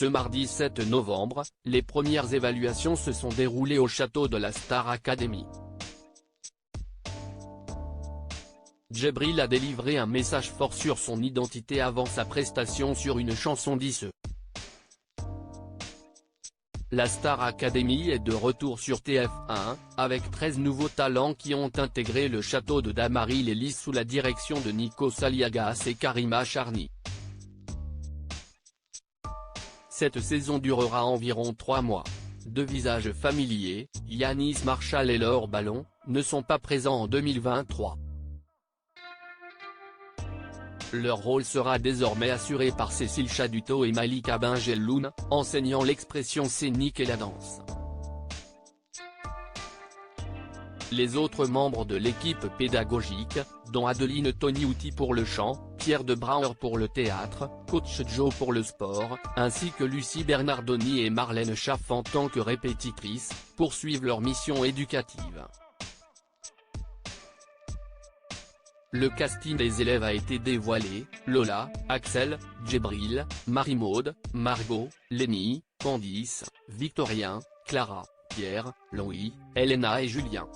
Ce mardi 7 novembre, les premières évaluations se sont déroulées au château de la Star Academy. Djibril a délivré un message fort sur son identité avant sa prestation sur une chanson d'Isse. La Star Academy est de retour sur TF1, avec 13 nouveaux talents qui ont intégré le château de Damaris-les-Lys sous la direction de Nikos Aliagas et Karima Charny. Cette saison durera environ 3 mois. Deux visages familiers, Yanis Marshall et Laure Ballon, ne sont pas présents en 2023. Leur rôle sera désormais assuré par Cécile Chaduto et Malika Benjelloun, enseignant l'expression scénique et la danse. Les autres membres de l'équipe pédagogique, dont Adeline Toniouti pour le chant, Pierre de Brouwer pour le théâtre, Coach Joe pour le sport, ainsi que Lucie Bernardoni et Marlène Schaff en tant que répétitrices, poursuivent leur mission éducative. Le casting des élèves a été dévoilé: Lola, Axel, Djibril, Marie-Maude, Margot, Lénie, Candice, Victorien, Clara, Pierre, Louis, Elena et Julien.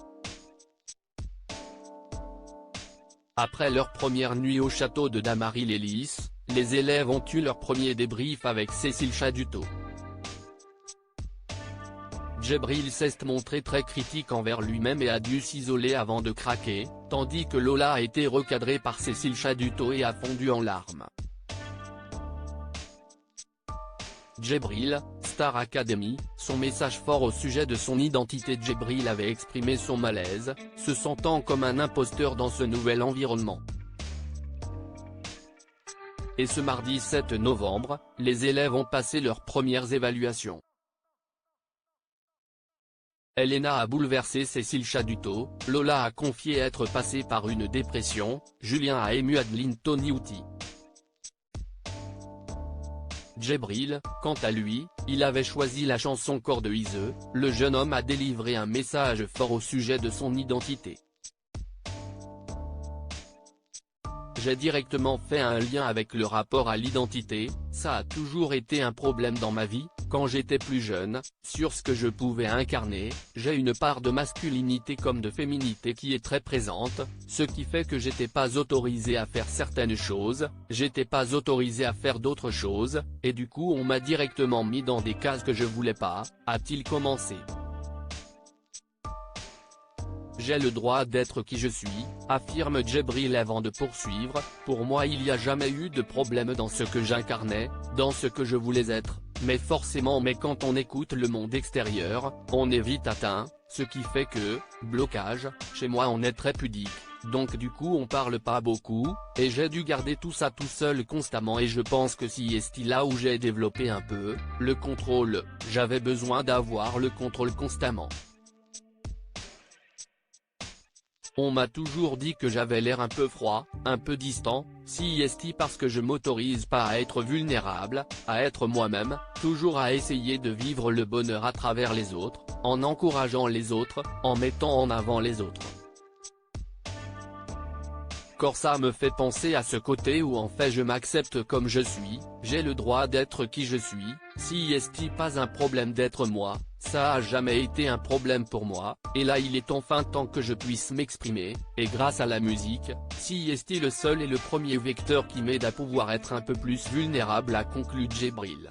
Après leur première nuit au château de Damaris-les-Lys, les élèves ont eu leur premier débrief avec Cécile Chaduto. Djibril s'est montré très critique envers lui-même et a dû s'isoler avant de craquer, tandis que Lola a été recadrée par Cécile Chaduto et a fondu en larmes. Djibril, Star Academy, son message fort au sujet de son identité. Djibril avait exprimé son malaise, se sentant comme un imposteur dans ce nouvel environnement. Et ce mardi 7 novembre, les élèves ont passé leurs premières évaluations. Elena a bouleversé Cécile Chaduto, Lola a confié être passée par une dépression, Julien a ému Adeline Toniouti. Djibril, quant à lui, il avait choisi la chanson Corps de Isse. Le jeune homme a délivré un message fort au sujet de son identité. J'ai directement fait un lien avec le rapport à l'identité, ça a toujours été un problème dans ma vie, quand j'étais plus jeune, sur ce que je pouvais incarner. J'ai une part de masculinité comme de féminité qui est très présente, ce qui fait que j'étais pas autorisé à faire certaines choses, j'étais pas autorisé à faire d'autres choses, et du coup on m'a directement mis dans des cases que je voulais pas, a-t-il commencé. J'ai le droit d'être qui je suis, affirme Djibril avant de poursuivre. Pour moi il n'y a jamais eu de problème dans ce que j'incarnais, dans ce que je voulais être, mais quand on écoute le monde extérieur, on est vite atteint, ce qui fait que, blocage, chez moi on est très pudique, donc du coup on parle pas beaucoup, et j'ai dû garder tout ça tout seul constamment et je pense que c'est là où j'ai développé un peu, le contrôle, j'avais besoin d'avoir le contrôle constamment. On m'a toujours dit que j'avais l'air un peu froid, un peu distant, parce que je m'autorise pas à être vulnérable, à être moi-même, toujours à essayer de vivre le bonheur à travers les autres, en encourageant les autres, en mettant en avant les autres. Ça me fait penser à ce côté où en fait je m'accepte comme je suis, j'ai le droit d'être qui je suis, pas un problème d'être moi, ça a jamais été un problème pour moi, et là il est enfin temps que je puisse m'exprimer, et grâce à la musique, le seul et le premier vecteur qui m'aide à pouvoir être un peu plus vulnérable, a conclu Djibril.